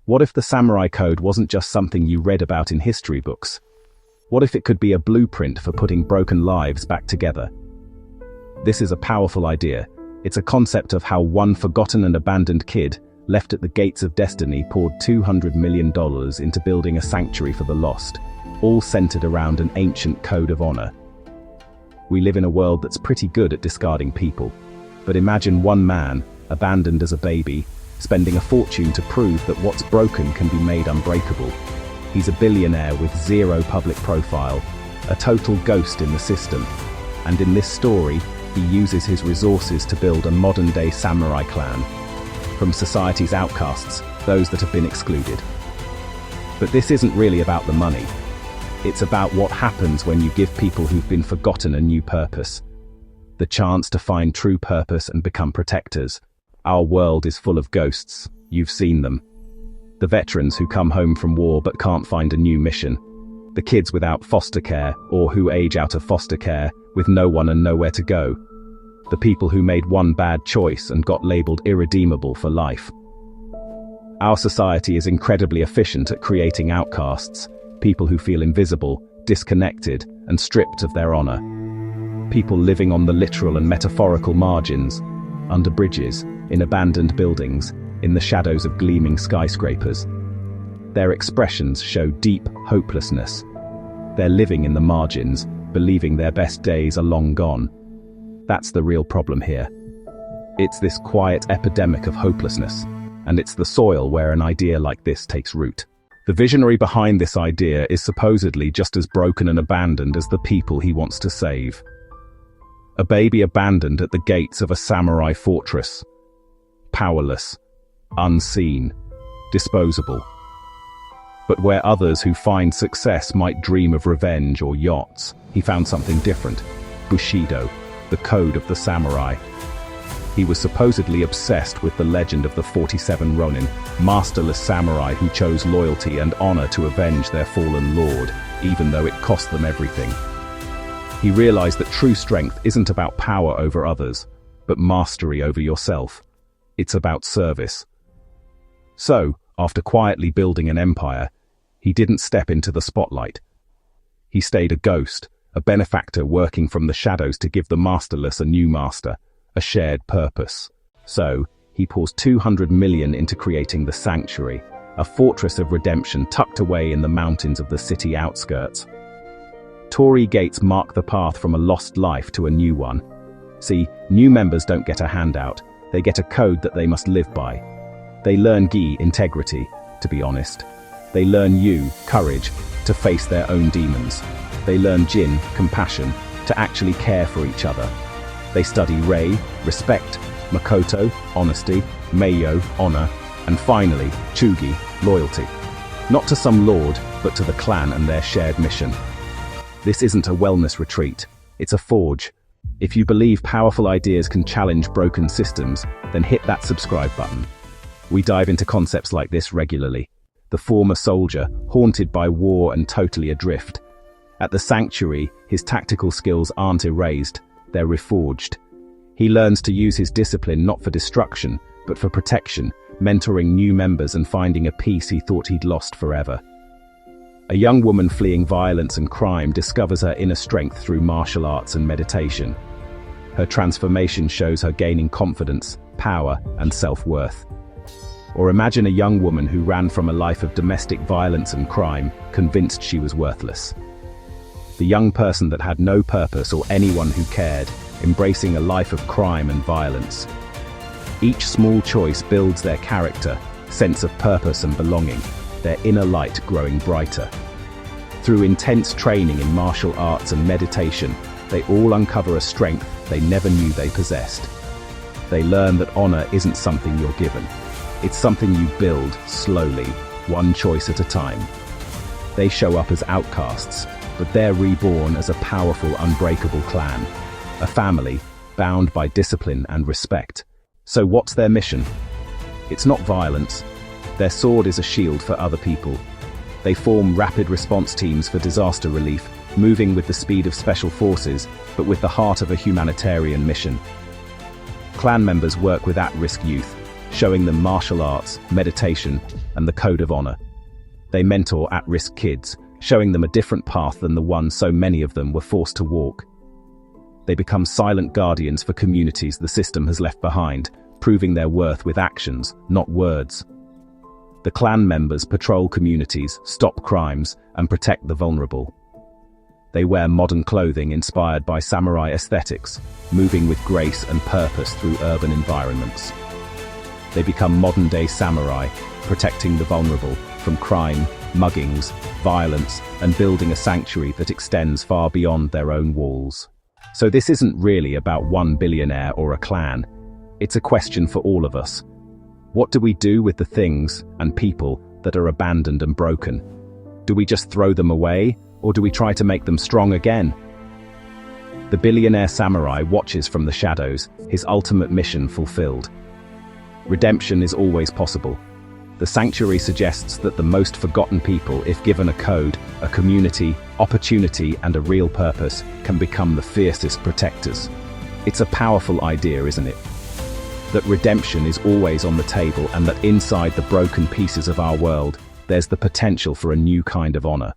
What if the samurai code wasn't just something you read about in history books? What if it could be a blueprint for putting broken lives back together? This is a powerful idea. It's a concept of how one forgotten and abandoned kid, left at the gates of destiny, poured $200 million into building a sanctuary for the lost, all centered around an ancient code of honor. We live in a world that's pretty good at discarding people. But imagine one man, abandoned as a baby, spending a fortune to prove that what's broken can be made unbreakable. He's a billionaire with zero public profile, a total ghost in the system. And in this story, he uses his resources to build a modern-day samurai clan, from society's outcasts, those that have been excluded. But this isn't really about the money. It's about what happens when you give people who've been forgotten a new purpose. The chance to find true purpose and become protectors. Our world is full of ghosts. You've seen them. The veterans who come home from war but can't find a new mission. The kids without foster care, or who age out of foster care, with no one and nowhere to go. The people who made one bad choice and got labeled irredeemable for life. Our society is incredibly efficient at creating outcasts, people who feel invisible, disconnected, and stripped of their honor. People living on the literal and metaphorical margins, under bridges, in abandoned buildings, in the shadows of gleaming skyscrapers. Their expressions show deep hopelessness. They're living in the margins, believing their best days are long gone. That's the real problem here. It's this quiet epidemic of hopelessness, and it's the soil where an idea like this takes root. The visionary behind this idea is supposedly just as broken and abandoned as the people he wants to save. A baby abandoned at the gates of a samurai fortress. Powerless, unseen, disposable. But where others who find success might dream of revenge or yachts, he found something different. Bushido, the code of the samurai. He was supposedly obsessed with the legend of the 47 Ronin, masterless samurai who chose loyalty and honor to avenge their fallen lord, even though it cost them everything. He realized that true strength isn't about power over others, but mastery over yourself. It's about service. So, after quietly building an empire, he didn't step into the spotlight. He stayed a ghost, a benefactor working from the shadows to give the masterless a new master, a shared purpose. So, he pours $200 million into creating the Sanctuary, a fortress of redemption tucked away in the mountains of the city outskirts. Torii gates mark the path from a lost life to a new one. See, new members don't get a handout, they get a code that they must live by. They learn Gi, integrity, to be honest. They learn Yu, courage, to face their own demons. They learn Jin, compassion, to actually care for each other. They study Rei, respect, Makoto, honesty, Meiyo, honor, and finally, Chugi, loyalty. Not to some lord, but to the clan and their shared mission. This isn't a wellness retreat, it's a forge. If you believe powerful ideas can challenge broken systems, then hit that subscribe button. We dive into concepts like this regularly. The former soldier, haunted by war and totally adrift. At the Sanctuary, his tactical skills aren't erased, they're reforged. He learns to use his discipline not for destruction, but for protection, mentoring new members and finding a peace he thought he'd lost forever. A young woman fleeing violence and crime discovers her inner strength through martial arts and meditation. Her transformation shows her gaining confidence, power, and self-worth. Or imagine a young woman who ran from a life of domestic violence and crime, convinced she was worthless. The young person that had no purpose or anyone who cared, embracing a life of crime and violence. Each small choice builds their character, sense of purpose and belonging, their inner light growing brighter. Through intense training in martial arts and meditation, they all uncover a strength they never knew they possessed. They learn that honor isn't something you're given. It's something you build slowly, one choice at a time. They show up as outcasts, but they're reborn as a powerful, unbreakable clan, a family bound by discipline and respect. So what's their mission? It's not violence. Their sword is a shield for other people. They form rapid response teams for disaster relief, moving with the speed of special forces, but with the heart of a humanitarian mission. Clan members work with at-risk youth, showing them martial arts, meditation, and the code of honor. They mentor at-risk kids, showing them a different path than the one so many of them were forced to walk. They become silent guardians for communities the system has left behind, proving their worth with actions, not words. The clan members patrol communities, stop crimes, and protect the vulnerable. They wear modern clothing inspired by samurai aesthetics, moving with grace and purpose through urban environments. They become modern-day samurai, protecting the vulnerable from crime, muggings, violence, and building a sanctuary that extends far beyond their own walls. So this isn't really about one billionaire or a clan. It's a question for all of us. What do we do with the things and people that are abandoned and broken? Do we just throw them away, or do we try to make them strong again? The billionaire samurai watches from the shadows, his ultimate mission fulfilled. Redemption is always possible. The sanctuary suggests that the most forgotten people, if given a code, a community, opportunity, and a real purpose, can become the fiercest protectors. It's a powerful idea, isn't it? That redemption is always on the table, and that inside the broken pieces of our world, there's the potential for a new kind of honor.